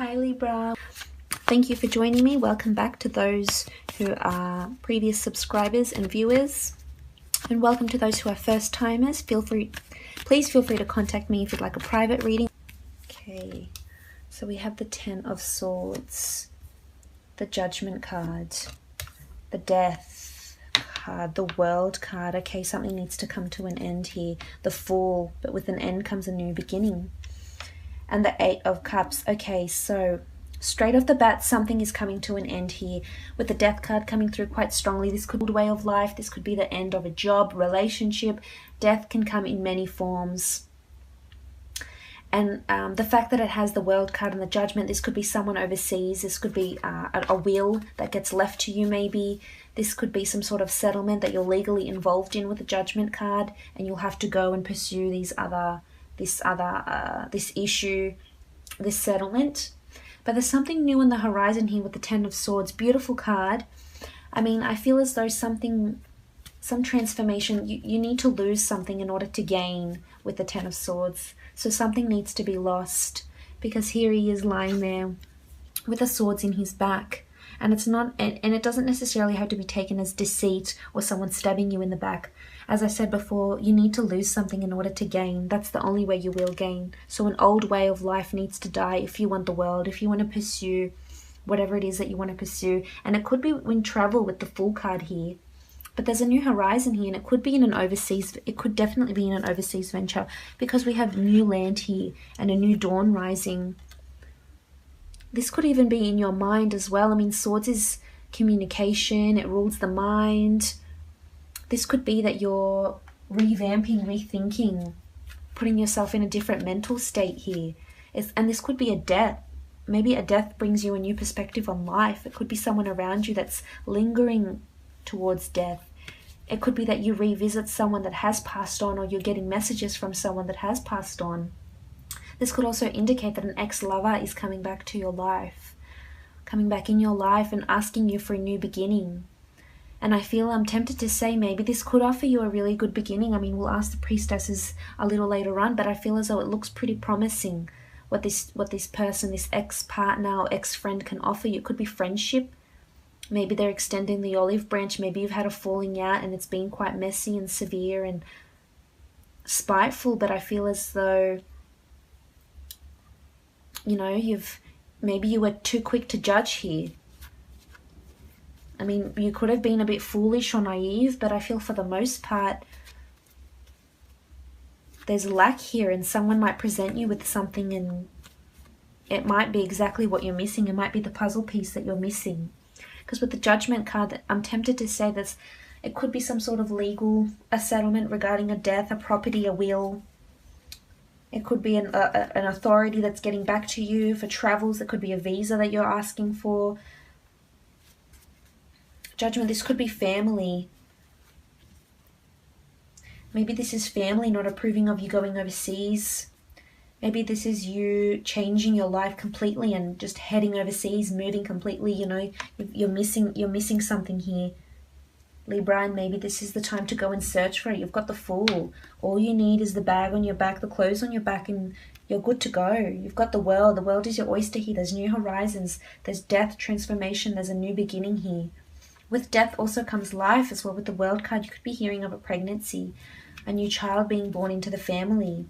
Hi Libra. Thank you for joining me. Welcome back to those who are previous subscribers and viewers. And welcome to those who are first timers. Please feel free to contact me if you'd like a private reading. Okay, so we have the 10 of Swords, the Judgment card, the Death card, the World card. Okay, something needs to come to an end here. The Fool, but with an end comes a new beginning. And the 8 of Cups. Okay, so straight off the bat, something is coming to an end here. With the Death card coming through quite strongly, this could be a way of life. This could be the end of a job, relationship. Death can come in many forms. And the fact that it has the World card and the Judgment, this could be someone overseas. This could be a will that gets left to you maybe. This could be some sort of settlement that you're legally involved in with the Judgment card, and you'll have to go and pursue this issue, this settlement. But there's something new on the horizon here with the 10 of Swords. Beautiful card. I mean, I feel as though some transformation, you need to lose something in order to gain with the 10 of Swords. So something needs to be lost, because here he is lying there with the swords in his back. And it's not, and it doesn't necessarily have to be taken as deceit or someone stabbing you in the back. As I said before, you need to lose something in order to gain. That's the only way you will gain. So an old way of life needs to die if you want the world, if you want to pursue whatever it is that you want to pursue. And it could be in travel with the Fool card here. But there's a new horizon here, and it could be in an overseas, it could definitely be in an overseas venture, because we have new land here and a new dawn rising. This could even be in your mind as well. I mean, Swords is communication, it rules the mind. This could be that you're revamping, rethinking, putting yourself in a different mental state here. And this could be a death. Maybe a death brings you a new perspective on life. It could be someone around you that's lingering towards death. It could be that you revisit someone that has passed on, or you're getting messages from someone that has passed on. This could also indicate that an ex-lover is coming back to your life, coming back in your life and asking you for a new beginning. And I feel I'm tempted to say maybe this could offer you a really good beginning. I mean, we'll ask the priestesses a little later on, but I feel as though it looks pretty promising what this person, this ex-partner or ex-friend can offer you. It could be friendship. Maybe they're extending the olive branch. Maybe you've had a falling out and it's been quite messy and severe and spiteful, but I feel as though, you know, maybe you were too quick to judge here. I mean, you could have been a bit foolish or naive, but I feel for the most part, there's lack here, and someone might present you with something and it might be exactly what you're missing. It might be the puzzle piece that you're missing. Because with the Judgment card, I'm tempted to say that it could be some sort of a settlement regarding a death, a property, a will. It could be an authority that's getting back to you for travels. It could be a visa that you're asking for. Judgment, this could be family. Maybe this is family not approving of you going overseas. Maybe this is you changing your life completely and just heading overseas, moving completely. You know, you're missing something here, Libra, and maybe this is the time to go and search for it. You've got the Fool. All you need is the bag on your back, the clothes on your back, and you're good to go. You've got the world. The world is your oyster here. There's new horizons. There's death, transformation. There's a new beginning here. With death also comes life as well. With the World card, you could be hearing of a pregnancy, a new child being born into the family.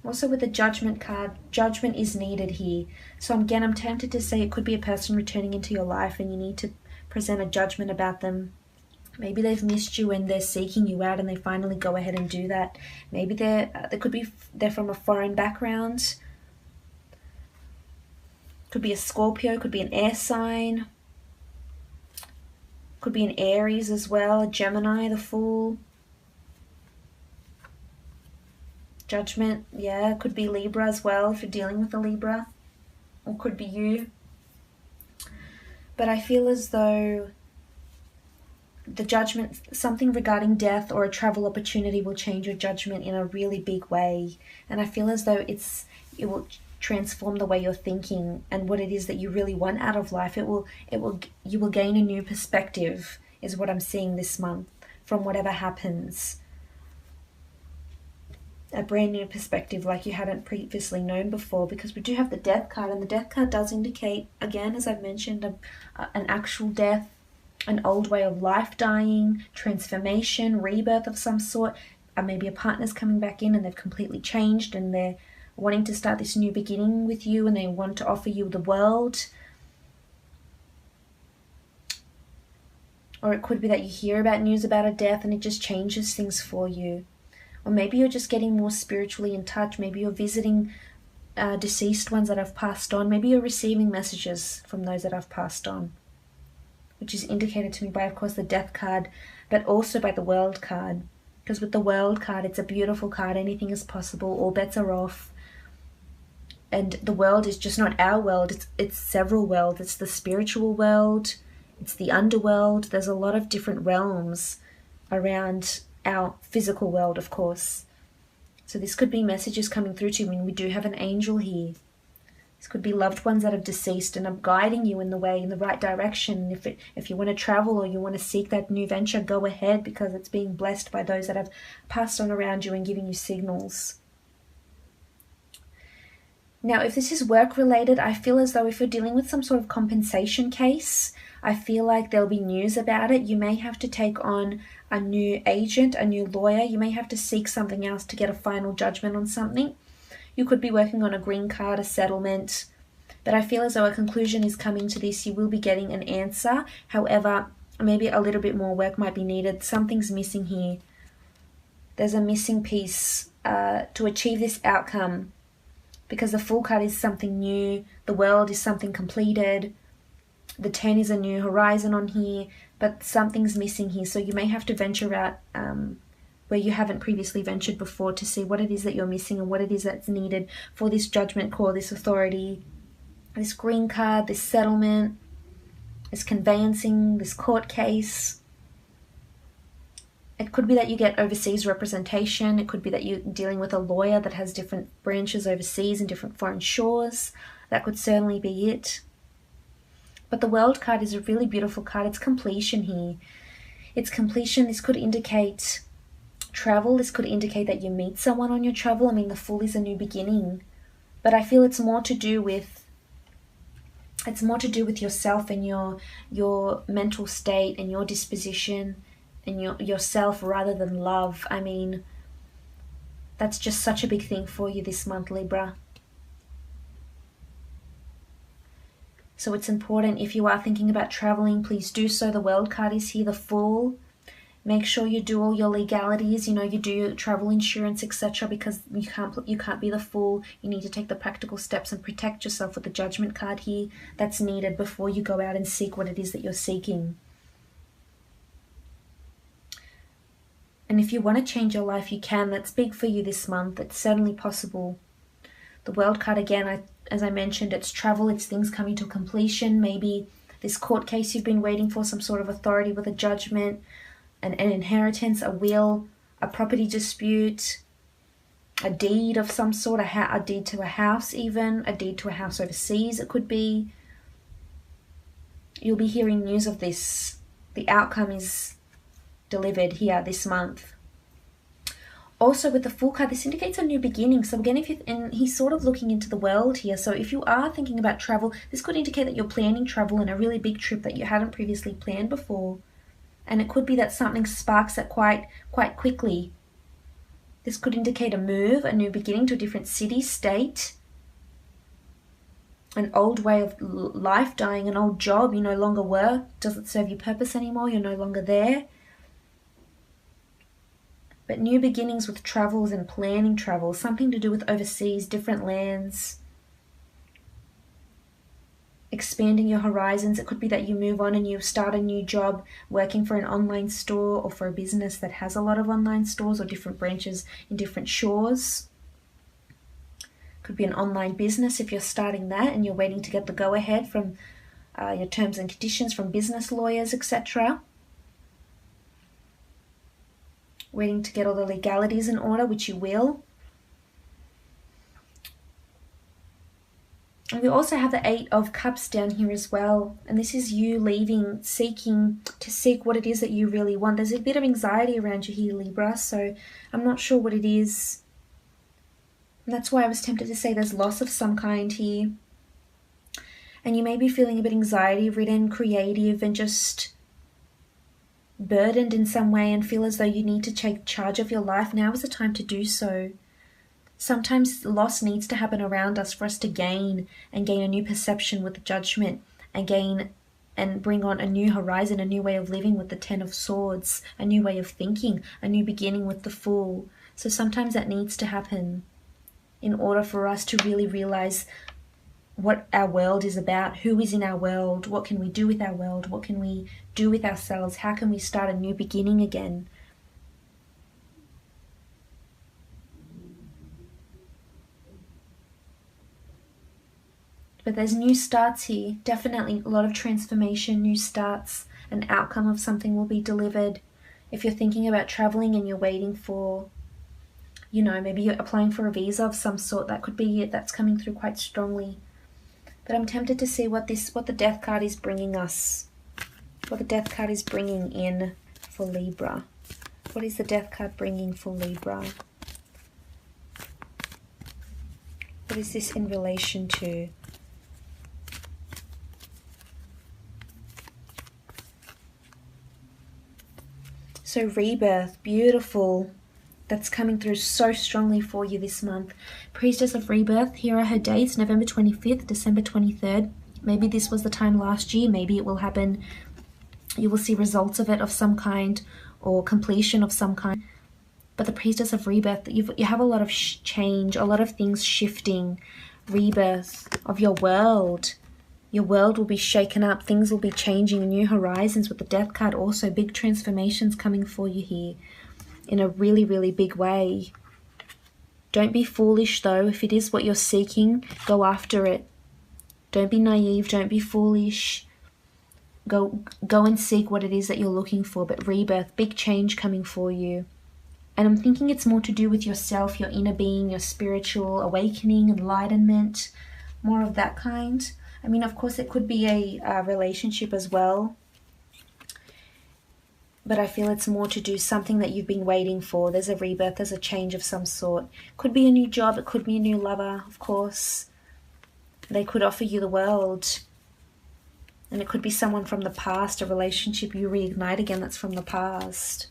Also with the Judgment card, judgment is needed here. So again, I'm tempted to say it could be a person returning into your life and you need to present a judgment about them. Maybe they've missed you and they're seeking you out and they finally go ahead and do that. Maybe they're from a foreign background. Could be a Scorpio, could be an air sign. Could be an Aries as well, a Gemini, the Fool. Judgment, yeah, could be Libra as well if you're dealing with a Libra. Or could be you. But I feel as though the Judgment, something regarding death or a travel opportunity will change your judgment in a really big way. And I feel as though it will transform the way you're thinking and what it is that you really want out of life. You will gain a new perspective, is what I'm seeing this month, from whatever happens. a brand new perspective like you hadn't previously known before, because we do have the death card, and the death card does indicate, again, as I've mentioned, an actual death, an old way of life dying, transformation, rebirth of some sort. Maybe a partner's coming back in and they've completely changed and they're wanting to start this new beginning with you, and they want to offer you the world. Or it could be that you hear about news about a death and it just changes things for you. Or maybe you're just getting more spiritually in touch. Maybe you're visiting deceased ones that have passed on. Maybe you're receiving messages from those that have passed on, which is indicated to me by, of course, the death card, but also by the world card. Because with the world card, it's a beautiful card. Anything is possible. All bets are off. And the world is just not our world. It's several worlds. It's the spiritual world. It's the underworld. There's a lot of different realms around our physical world, of course. So this could be messages coming through to you. I mean, we do have an angel here. This could be loved ones that have deceased and are guiding you in the way, in the right direction. If you want to travel or you want to seek that new venture, go ahead, because it's being blessed by those that have passed on around you and giving you signals. Now, if this is work-related, I feel as though if you're dealing with some sort of compensation case, I feel like there'll be news about it. You may have to take on a new agent, a new lawyer. You may have to seek something else to get a final judgment on something. You could be working on a green card, a settlement. But I feel as though a conclusion is coming to this. You will be getting an answer. However, maybe a little bit more work might be needed. Something's missing here. There's a missing piece to achieve this outcome. Because the Fool card is something new. The World is something completed. The 10 is a new horizon on here. But something's missing here. So you may have to venture out where you haven't previously ventured before to see what it is that you're missing and what it is that's needed for this judgment call, this authority, this green card, this settlement, this conveyancing, this court case. It could be that you get overseas representation. It could be that you're dealing with a lawyer that has different branches overseas and different foreign shores. That could certainly be it. But the World card is a really beautiful card. It's completion here. It's completion. This could indicate travel. This could indicate that you meet someone on your travel. I mean, the Fool is a new beginning. But I feel it's more to do with yourself and your mental state and your disposition and yourself rather than love. I mean, that's just such a big thing for you this month, Libra. So it's important, if you are thinking about traveling, please do so. The World card is here, the Fool. Make sure you do all your legalities, you do your travel insurance, etc., because you can't be the Fool. You need to take the practical steps and protect yourself with the Judgment card here. That's needed before you go out and seek what it is that you're seeking. And if you want to change your life, you can. That's big for you this month. It's certainly possible. The World card, again, as I mentioned, it's travel. It's things coming to completion. Maybe this court case you've been waiting for, some sort of authority with a judgment, an inheritance, a will, a property dispute, a deed of some sort, a deed to a house even, a deed to a house overseas it could be. You'll be hearing news of this. The outcome is delivered here this month. Also with the Fool card, this indicates a new beginning. So again, he's sort of looking into the world here. So if you are thinking about travel, this could indicate that you're planning travel and a really big trip that you hadn't previously planned before. And it could be that something sparks it quite quickly. This could indicate a move, a new beginning to a different city, state, an old way of life dying, an old job you no longer were, doesn't serve your purpose anymore, you're no longer there. But new beginnings with travels and planning travel, something to do with overseas, different lands, expanding your horizons. It could be that you move on and you start a new job working for an online store or for a business that has a lot of online stores or different branches in different shores. Could be an online business if you're starting that and you're waiting to get the go-ahead from your terms and conditions from business lawyers, etc. Waiting to get all the legalities in order, which you will. And we also have the 8 of Cups down here as well. And this is you leaving, seeking to seek what it is that you really want. There's a bit of anxiety around you here, Libra. So I'm not sure what it is. And that's why I was tempted to say there's loss of some kind here. And you may be feeling a bit anxiety-ridden, creative, and just burdened in some way and feel as though you need to take charge of your life. Now is the time to do so. Sometimes loss needs to happen around us for us to gain a new perception with the Judgment, and bring on a new horizon, a new way of living with the Ten of Swords, a new way of thinking, a new beginning with the Fool. So sometimes that needs to happen in order for us to really realize what our world is about, who is in our world, what can we do with our world, what can we do with ourselves, how can we start a new beginning again. But there's new starts here, definitely a lot of transformation, new starts, an outcome of something will be delivered. If you're thinking about traveling and you're waiting for, you know, maybe you're applying for a visa of some sort, that could be it, that's coming through quite strongly. But I'm tempted to see what the Death card is bringing us, what the Death card is bringing in for Libra. What is the Death card bringing for Libra? What is this in relation to? So Rebirth, beautiful. That's coming through so strongly for you this month. Priestess of Rebirth, here are her dates, November 25th, December 23rd. Maybe this was the time last year, maybe it will happen. You will see results of it of some kind, or completion of some kind. But the Priestess of Rebirth, you have a lot of change, a lot of things shifting. Rebirth of your world. Your world will be shaken up, things will be changing, new horizons with the Death card also. Big transformations coming for you here in a really, really big way. Don't be foolish though. If it is what you're seeking, go after it. Don't be naive, don't be foolish. Go and seek what it is that you're looking for. But Rebirth, big change coming for you. And I'm thinking it's more to do with yourself, your inner being, your spiritual awakening, enlightenment, more of that kind. I mean, of course, it could be a relationship as well. But I feel it's more to do something that you've been waiting for. There's a rebirth, there's a change of some sort. Could be a new job, it could be a new lover, of course. They could offer you the world. And it could be someone from the past, a relationship you reignite again that's from the past.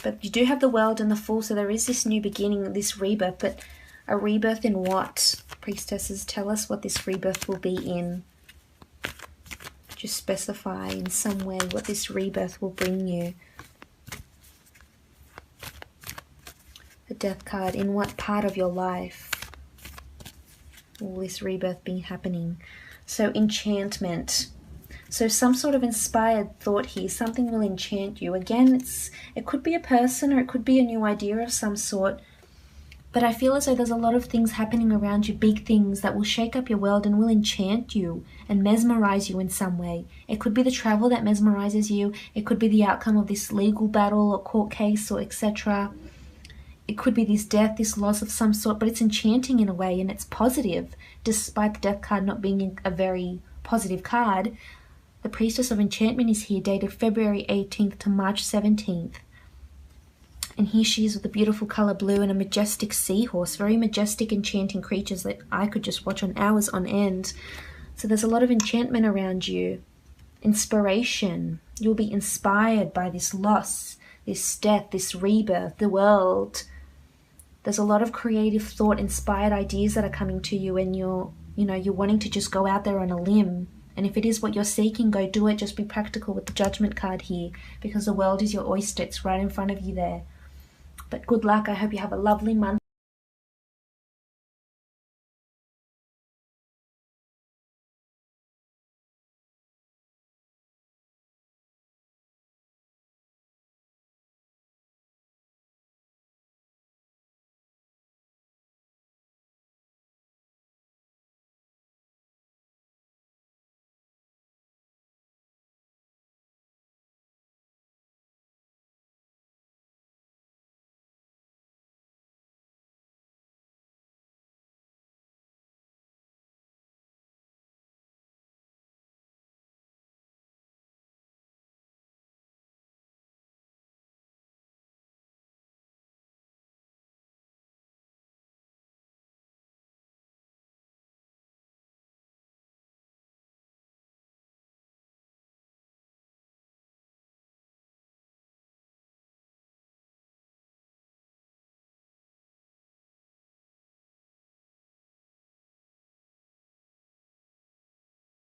But you do have the world and the Fool, so there is this new beginning, this rebirth. But a rebirth in what? Priestesses, tell us what this rebirth will be in. Just specify in some way what this rebirth will bring you. The Death card, in what part of your life will this rebirth be happening? So enchantment. So some sort of inspired thought here. Something will enchant you. Again, it could be a person or it could be a new idea of some sort. But I feel as though there's a lot of things happening around you, big things that will shake up your world and will enchant you and mesmerize you in some way. It could be the travel that mesmerizes you. It could be the outcome of this legal battle or court case or etc. It could be this death, this loss of some sort, but it's enchanting in a way and it's positive, despite the Death card not being a very positive card. The Priestess of Enchantment is here, dated February 18th to March 17th. And here she is with a beautiful colour blue and a majestic seahorse. Very majestic, enchanting creatures that I could just watch on hours on end. So there's a lot of enchantment around you. Inspiration. You'll be inspired by this loss, this death, this rebirth, the world. There's a lot of creative thought, inspired ideas that are coming to you, and you're wanting to just go out there on a limb. And if it is what you're seeking, go do it. Just be practical with the Judgment card here, because the world is your oyster. It's right in front of you there. But good luck. I hope you have a lovely month.